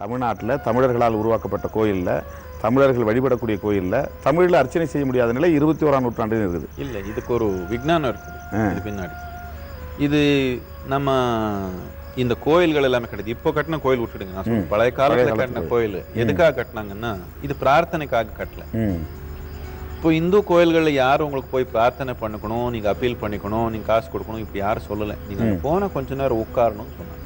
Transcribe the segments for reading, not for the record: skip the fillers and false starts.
தமிழ்நாட்டில் தமிழர்களால் உருவாக்கப்பட்ட கோயிலில் தமிழர்கள் வழிபடக்கூடிய கோயிலில் தமிழில் அர்ச்சனை செய்ய முடியாத நிலை 21ஆம் நூற்றாண்டில் இருக்குது. இல்லை, இதுக்கு ஒரு விஞ்ஞானம் இருக்குது இது பின்னாடி. இது நம்ம இந்த கோயில்கள் எல்லாமே கிடையாது. இப்போ கட்டின கோயில் விட்டுடுங்க, நான் சொல்றேன் பழைய காலத்தில் கட்டின கோயில் எதுக்காக கட்டினாங்கன்னா இது பிரார்த்தனைக்காக கட்டல. இப்போ இந்து கோயில்களில் யாரும் உங்களுக்கு போய் பிரார்த்தனை பண்ணிக்கணும், நீங்க அப்பீல் பண்ணிக்கணும், நீங்க காசு கொடுக்கணும் இப்படி யாரும் சொல்லலை. நீங்க போன கொஞ்ச நேரம் உட்காரணும்னு சொன்னாங்க.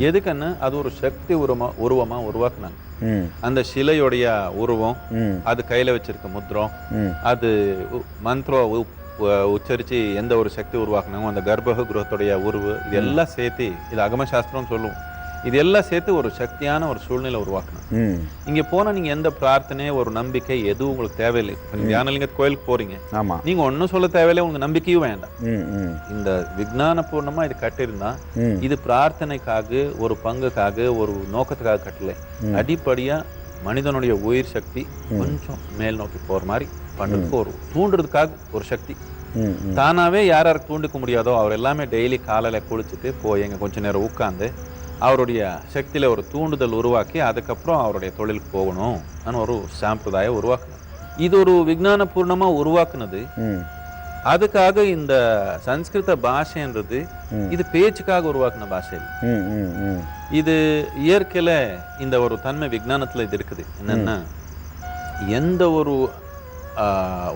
எதுக்குன்னு அது ஒரு சக்தி உருவமா உருவாக்குனாங்க. அந்த சிலையுடைய உருவம், அது கையில வச்சிருக்க முத்திரம், அது மந்திரம் உச்சரிச்சு எந்த ஒரு சக்தி உருவாக்குனாங்க, அந்த கர்ப்ப கிரகத்துடைய உருவு, இது எல்லாம் சேர்த்து, இது அகமசாஸ்திரம் சொல்லுவோம், இது எல்லாம் சேர்த்து ஒரு சக்தியான ஒரு சூழ்நிலை உருவாக்கணும். இங்க போனா நீங்க எந்த பிரார்த்தனை ஒரு நம்பிக்கை எதுவும் உங்களுக்கு தேவையில்லை. தியானலிங்க கோயிலுக்கு போறீங்க, நீங்க ஒன்னும் சொல்ல தேவையில்லை, உங்களுக்கு நம்பிக்கையும் வேண்டாம். இந்த விஞ்ஞான பூர்ணமா இது கட்டிருந்தா இது பிரார்த்தனைக்காக ஒரு பங்குக்காக ஒரு நோக்கத்துக்காக கட்டல. அடிப்படையா மனிதனுடைய உயிர் சக்தி கொஞ்சம் மேல் நோக்கி போற மாதிரி பண்றதுக்கு ஒரு தூண்டுறதுக்காக ஒரு சக்தி. தானாவே யாராருக்கு தூண்டிக்க முடியாதோ அவர் எல்லாமே டெய்லி காலையில குளிச்சுட்டு போய் எங்க கொஞ்ச நேரம் உட்கார்ந்து அவருடைய சக்தியில ஒரு தூண்டுதல் உருவாக்கி அதுக்கப்புறம் அவருடைய தொழிலுக்கு போகணும் ஒரு சாம்பிரதாயம் உருவாக்கணும். இது ஒரு விஞ்ஞான பூர்ணமா உருவாக்குனது. அதுக்காக இந்த சன்ஸ்கிருத பாஷைன்றது இது பேச்சுக்காக உருவாக்குன பாஷை. இது இயற்கையில இந்த ஒரு தன்மை விஞ்ஞானத்துல இது இருக்குது. என்னன்னா எந்த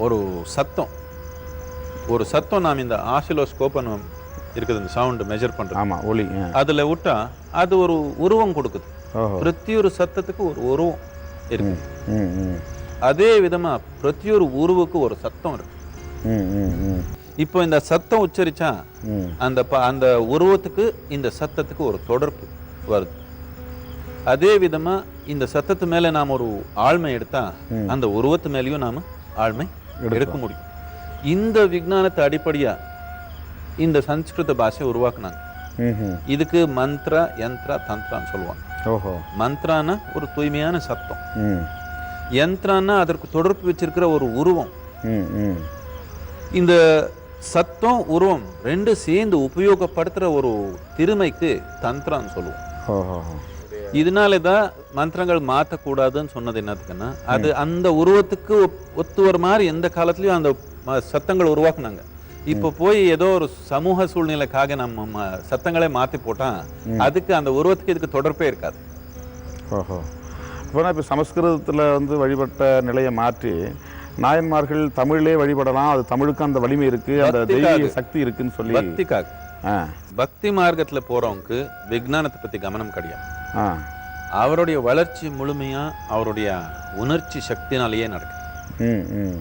ஒரு சத்தம் நாம் இந்த ஆசிலோஸ்கோப் இருக்குது, இந்த சவுண்ட் மெஷர் பண்றது, ஒலி, அதுல விட்டா அது ஒரு உருவம் கொடுக்குது. பிரதி ஒரு சத்தத்துக்கு ஒரு உருவம் இருக்கு. அதே விதமா பிரதி ஒரு உருவுக்கு ஒரு சத்தம் இருக்கு. இப்போ இந்த சத்தம் உச்சரிச்சா அந்த உருவத்துக்கு இந்த சத்தத்துக்கு ஒரு தொடர்பு வருது. அதே விதமா இந்த சத்தத்து மேல நாம ஒரு ஆழ்மை எடுத்தா அந்த உருவத்து மேலேயும் நாம ஆழ்மை எடுக்க முடியும். இந்த விஞ்ஞானத்தை அடிப்படையா இந்த சன்ஸ்கிருத பாஷை உருவாக்குனாங்க. இதுக்கு மந்திர யந்திர தந்திரான்னு சொல்லுவாங்க. மந்திரான ஒரு தூய்மையான சத்தம், யந்திரான்னா அதற்கு தொடர்பு வச்சிருக்கிற ஒரு உருவம். இந்த சத்தம் உருவம் ரெண்டு சேர்ந்து உபயோகப்படுத்துற ஒரு திறமைக்கு தந்திரான்னு சொல்லுவோம். இதனாலதான் மந்திரங்கள் மாற்றக்கூடாதுன்னு சொன்னது என்னதுக்குன்னா அது அந்த உருவத்துக்கு ஒத்து வர மாதிரி எந்த காலத்திலயும் அந்த சத்தங்கள் உருவாக்குனாங்க. இப்போ போய் ஏதோ ஒரு சமூக சூழ்நிலைக்காக நம்ம சத்தங்களே மாற்றி போட்டா அதுக்கு அந்த உருவத்துக்கு இதுக்கு தொடர்பே இருக்காது. இப்போ சமஸ்கிருதத்தில் வழிபட்ட நிலையை மாற்றி நாயன்மார்கள் தமிழிலே வழிபடலாம், அது தமிழுக்கு அந்த வலிமை இருக்கு, அந்த தெய்வீக சக்தி இருக்குன்னு சொல்லி பக்திக்காக பக்தி மார்க்கத்தில் போறவங்களுக்கு விஞ்ஞானத்தை பத்தி கவனம் கிடையாது. அவருடைய வளர்ச்சி முழுமையா அவருடைய உணர்ச்சி சக்தினாலேயே நடக்குது.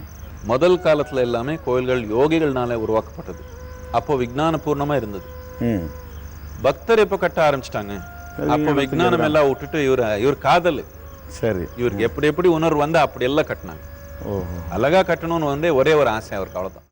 முதல் காலத்துல எல்லாமே கோயில்கள் யோகிகள்னால உருவாக்கப்பட்டது. அப்போ விஞ்ஞான பூர்ணமா இருந்தது. பக்தர் எப்ப கட்ட ஆரம்பிச்சிட்டாங்க அப்போ விஞ்ஞானம் எல்லாம் விட்டுட்டு இவர் காதல் சரி இவருக்கு எப்படி உணர்வு அப்படி எல்லாம் கட்டினாங்க. அழகா கட்டணும்னு ஒரே ஒரு ஆசை அவருக்கு, அவ்வளவுதான்.